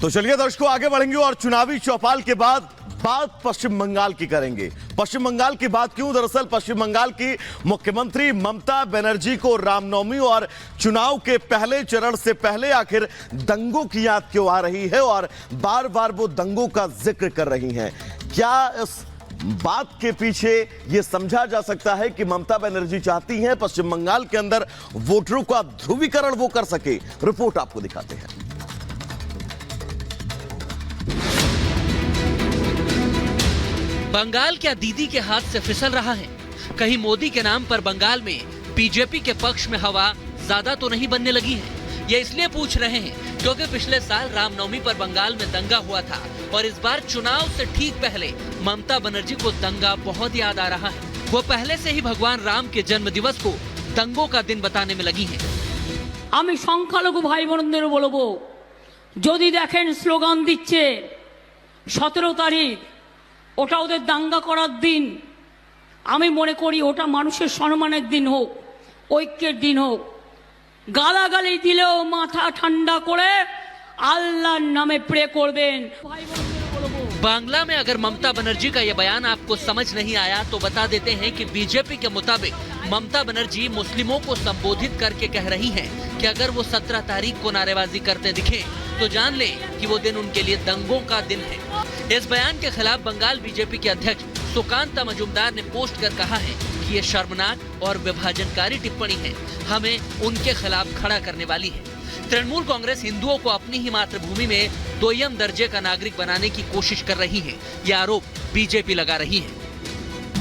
तो चलिए दर्शकों, आगे बढ़ेंगे और चुनावी चौपाल के बाद बात पश्चिम बंगाल की करेंगे। पश्चिम बंगाल की बात क्यों? दरअसल पश्चिम बंगाल की मुख्यमंत्री ममता बनर्जी को रामनवमी और चुनाव के पहले चरण से पहले आखिर दंगों की याद क्यों आ रही है और बार बार वो दंगों का जिक्र कर रही हैं? क्या इस बात के पीछे यह समझा जा सकता है कि ममता बनर्जी चाहती हैं पश्चिम बंगाल के अंदर वोटरों का ध्रुवीकरण वो कर सके? रिपोर्ट आपको दिखाते हैं। बंगाल क्या दीदी के हाथ से फिसल रहा है? कहीं मोदी के नाम पर बंगाल में बीजेपी के पक्ष में हवा ज्यादा तो नहीं बनने लगी है? ये इसलिए पूछ रहे हैं क्योंकि पिछले साल रामनवमी पर बंगाल में दंगा हुआ था और इस बार चुनाव से ठीक पहले ममता बनर्जी को दंगा बहुत याद आ रहा है। वो पहले से ही भगवान राम के जन्म दिवस को दंगों का दिन बताने में लगी हैं। আমি সংখ্যালঘু ভাই বোনদের বলবো, যদি দেখেন স্লোগান দিচ্ছে 17 তারিখ ওটা ওদের দাঙ্গা করার দিন, আমি মনে করি ওটা মানুষের সম্মানের দিন হোক, ঐক্যের দিন হোক। গালাগালি দিলেও মাথা ঠান্ডা করে আল্লাহর নামে প্রে করবেন। ভাই বোনদের বলবো, बांग्ला में अगर ममता बनर्जी का यह बयान आपको समझ नहीं आया तो बता देते हैं कि बीजेपी के मुताबिक ममता बनर्जी मुस्लिमों को संबोधित करके कह रही हैं कि अगर वो 17 तारीख को नारेबाजी करते दिखे तो जान लें कि वो दिन उनके लिए दंगों का दिन है। इस बयान के खिलाफ बंगाल बीजेपी के अध्यक्ष सुकांता मजूमदार ने पोस्ट कर कहा है कि ये शर्मनाक और विभाजनकारी टिप्पणी है, हमें उनके खिलाफ खड़ा करने वाली है। तृणमूल कांग्रेस हिंदुओं को अपनी ही मातृभूमि में दोयम दर्जे का नागरिक बनाने की कोशिश कर रही है, ये आरोप बीजेपी लगा रही है।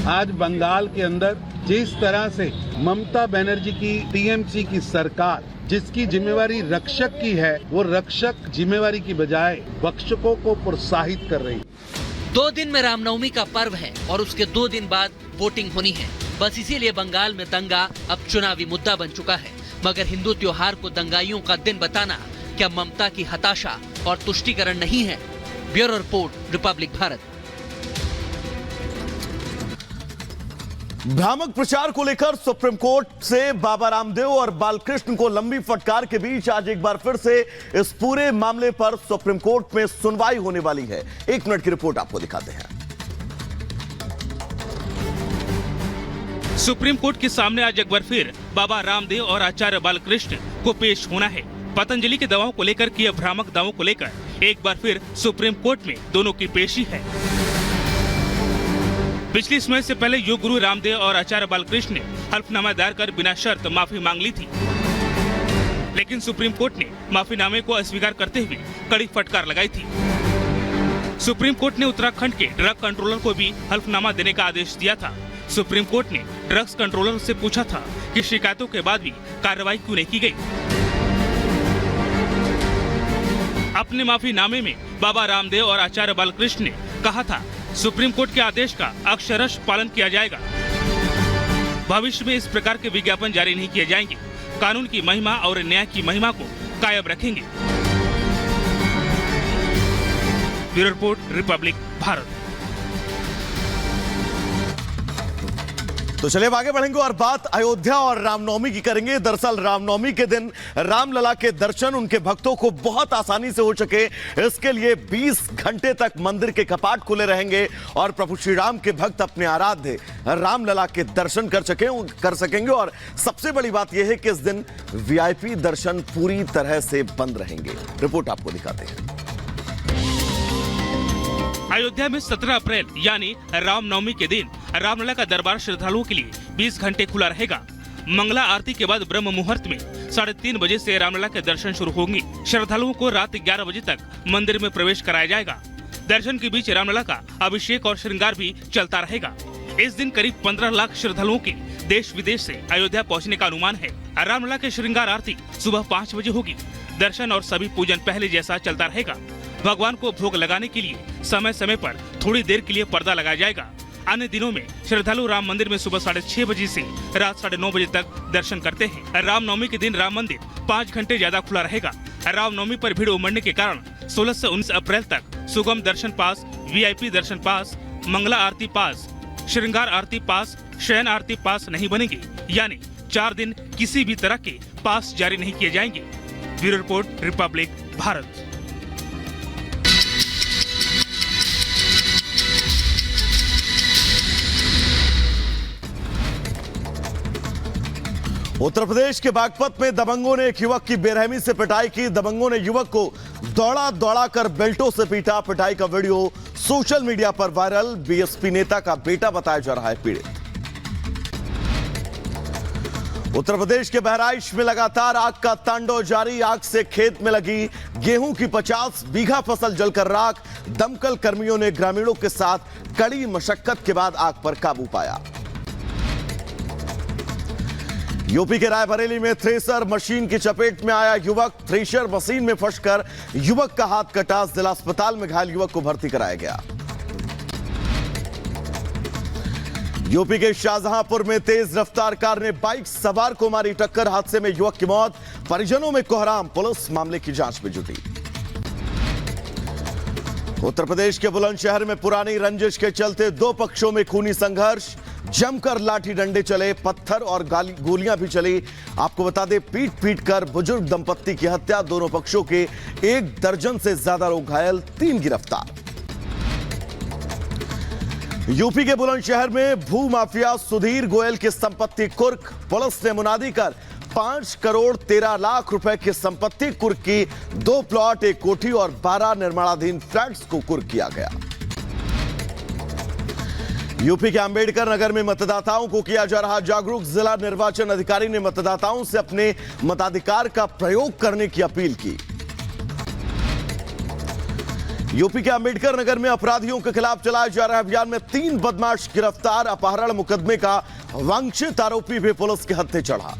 आज बंगाल के अंदर जिस तरह से ममता बनर्जी की टीएमसी की सरकार जिसकी जिम्मेवारी रक्षक की है, वो रक्षक जिम्मेवारी की बजाय भक्षकों को प्रोत्साहित कर रही है। 2 दिन में रामनवमी का पर्व है और उसके 2 दिन बाद वोटिंग होनी है। बस इसीलिए बंगाल में दंगा अब चुनावी मुद्दा बन चुका है। मगर हिंदू त्योहार को दंगाइयों का दिन बताना क्या ममता की हताशा और तुष्टीकरण नहीं है? Bureau report, Republic Bharat. भ्रामक प्रचार को लेकर सुप्रीम कोर्ट से बाबा रामदेव और बालकृष्ण को लंबी फटकार के बीच आज एक बार फिर से इस पूरे मामले पर सुप्रीम कोर्ट में सुनवाई होने वाली है। 1 मिनट की रिपोर्ट आपको दिखाते हैं। सुप्रीम कोर्ट के सामने आज एक बार फिर बाबा रामदेव और आचार्य बालकृष्ण को पेश होना है। पतंजलि के दवाओं को लेकर किए भ्रामक दावों को लेकर एक बार फिर सुप्रीम कोर्ट में दोनों की पेशी है। पिछली सुनवाई से पहले योग गुरु रामदेव और आचार्य बालकृष्ण ने हल्फनामा दायर कर बिना शर्त माफी मांग ली थी, लेकिन सुप्रीम कोर्ट ने माफीनामे को अस्वीकार करते हुए कड़ी फटकार लगाई थी। सुप्रीम कोर्ट ने उत्तराखंड के ड्रग कंट्रोलर को भी हल्फनामा देने का आदेश दिया था। सुप्रीम कोर्ट ने ड्रग्स कंट्रोलर से पूछा था कि शिकायतों के बाद भी कार्रवाई क्यों नहीं की गई। अपने माफीनामे में बाबा रामदेव और आचार्य बालकृष्ण ने कहा था, सुप्रीम कोर्ट के आदेश का अक्षरश पालन किया जाएगा। भविष्य में इस प्रकार के विज्ञापन जारी नहीं किए जाएंगे। कानून की महिमा और न्याय की महिमा को कायम रखेंगे। Bureau report, Republic Bharat. तो चलिए अब आगे बढ़ेंगे और बात अयोध्या और रामनवमी की करेंगे। दरअसल रामनवमी के दिन रामलला के दर्शन उनके भक्तों को बहुत आसानी से हो सके, इसके लिए 20 घंटे तक मंदिर के कपाट खुले रहेंगे और प्रभु श्री राम के भक्त अपने आराध्य रामलला के दर्शन कर सकेंगे। और सबसे बड़ी बात यह है कि इस दिन वीआईपी दर्शन पूरी तरह से बंद रहेंगे। रिपोर्ट आपको दिखाते हैं। अयोध्या में 17 अप्रैल यानी रामनवमी के दिन रामलला का दरबार श्रद्धालुओं के लिए 20 घंटे खुला रहेगा। मंगला आरती के बाद ब्रह्म मुहूर्त में 3:30 बजे से रामलला के दर्शन शुरू होंगे। श्रद्धालुओं को रात 11 बजे तक मंदिर में प्रवेश कराया जाएगा। दर्शन के बीच रामलला का अभिषेक और श्रृंगार भी चलता रहेगा। इस दिन करीब 15 लाख श्रद्धालुओं के देश विदेश से अयोध्या पहुँचने का अनुमान है। रामलला के श्रृंगार आरती सुबह 5 बजे होगी। दर्शन और सभी पूजन पहले जैसा चलता रहेगा। भगवान को भोग लगाने के लिए समय समय पर थोड़ी देर के लिए पर्दा लगाया जाएगा। अन्य दिनों में श्रद्धालु राम मंदिर में सुबह 6:30 बजे से रात 9:30 बजे तक दर्शन करते हैं। रामनवमी के दिन राम मंदिर 5 घंटे ज्यादा खुला रहेगा। रामनवमी पर भीड़ उमड़ने के कारण 16 से 19 अप्रैल तक सुगम दर्शन पास, वीआईपी दर्शन पास, मंगला आरती पास, श्रृंगार आरती पास, शयन आरती पास नहीं बनेंगे। यानी 4 दिन किसी भी तरह के पास जारी नहीं किए जाएंगे। Bureau report, Republic Bharat. Uttar Pradesh के बागपत में दबंगों ने एक युवक की बेरहमी से पिटाई की। दबंगों ने युवक को दौड़ा दौड़ा कर बेल्टों से पीटा। पिटाई का वीडियो सोशल मीडिया पर वायरल। बीएसपी नेता का बेटा बताया जा रहा है पीड़ित। उत्तर प्रदेश के बहराइच में लगातार आग का तांडव जारी। आग से खेत में लगी गेहूं की 50 बीघा फसल जलकर राख। दमकल कर्मियों ने ग्रामीणों के साथ कड़ी मशक्कत के बाद आग पर काबू पाया। यूपी के रायबरेली में थ्रेसर मशीन की चपेट में आया युवक। थ्रेसर मशीन में फंसकर युवक का हाथ कटा। जिला अस्पताल में घायल युवक को भर्ती कराया गया। यूपी के शाहजहांपुर में तेज रफ्तार कार ने बाइक सवार को मारी टक्कर। हादसे में युवक की मौत। परिजनों में कोहराम। पुलिस मामले की जांच में जुटी। उत्तर प्रदेश के बुलंदशहर में पुरानी रंजिश के चलते दो पक्षों में खूनी संघर्ष। जमकर लाठी डंडे चले, पत्थर और गोलियां भी चली। आपको बता दें, पीट पीट कर बुजुर्ग दंपत्ति की हत्या। दोनों पक्षों के 1 दर्जन से ज्यादा लोग घायल, 3 गिरफ्तार। यूपी के बुलंदशहर में भू माफिया सुधीर गोयल की संपत्ति कुर्क। पुलिस ने मुनादी कर 5 करोड़ 13 लाख रुपए की संपत्ति कुर्क की। 2 प्लॉट, 1 कोठी और 12 निर्माणाधीन फ्लैट्स को कुर्क किया गया। यूपी के अंबेडकर नगर में मतदाताओं को किया जा रहा जागरूक। जिला निर्वाचन अधिकारी ने मतदाताओं से अपने मताधिकार का प्रयोग करने की अपील की। यूपी के अंबेडकर नगर में अपराधियों के खिलाफ चलाए जा रहे अभियान में 3 बदमाश गिरफ्तार। अपहरण मुकदमे का वांछित आरोपी भी पुलिस के हत्थे चढ़ा।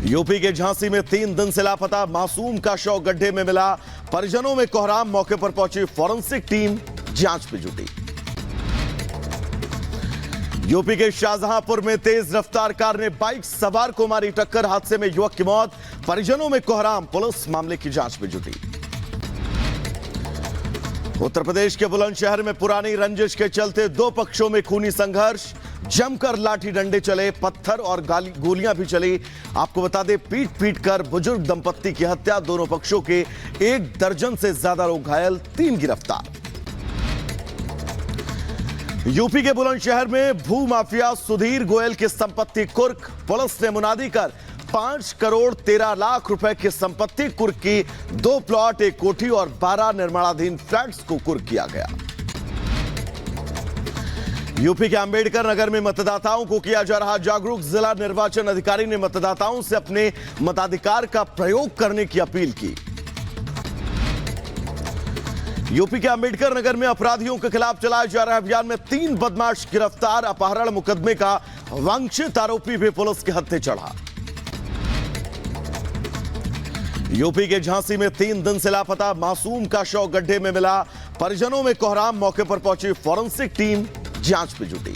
यूपी के झांसी में 3 दिन से लापता मासूम का शव गड्ढे में मिला। परिजनों में कोहराम। मौके पर पहुंची फॉरेंसिक टीम जांच में जुटी। यूपी के शाहजहांपुर में तेज रफ्तार कार ने बाइक सवार को मारी टक्कर। हादसे में युवक की मौत। परिजनों में कोहराम। पुलिस मामले की जांच में जुटी। उत्तर प्रदेश के बुलंदशहर में पुरानी रंजिश के चलते दो पक्षों में खूनी संघर्ष। जमकर लाठी डंडे चले, पत्थर और गोलियां भी चली। आपको बता दें, पीट पीट कर बुजुर्ग दंपत्ति की हत्या। दोनों पक्षों के 1 दर्जन से ज्यादा लोग घायल, 3 गिरफ्तार। यूपी के बुलंदशहर में भू माफिया सुधीर गोयल की संपत्ति कुर्क। पुलिस ने मुनादी कर 5 करोड़ 13 लाख रुपए की संपत्ति कुर्क की। 2 प्लॉट, 1 कोठी और 12 निर्माणाधीन फ्लैट्स को कुर्क किया गया। यूपी के अंबेडकर नगर में मतदाताओं को किया जा रहा जागरूक। जिला निर्वाचन अधिकारी ने मतदाताओं से अपने मताधिकार का प्रयोग करने की अपील की। यूपी के अंबेडकर नगर में अपराधियों के खिलाफ चलाए जा रहे अभियान में 3 बदमाश गिरफ्तार। अपहरण मुकदमे का वांछित आरोपी भी पुलिस के हत्थे चढ़ा। यूपी के झांसी में 3 दिन से लापता मासूम का शव गड्ढे में मिला। परिजनों में कोहराम। मौके पर पहुंची फॉरेंसिक टीम जांच में जुटी।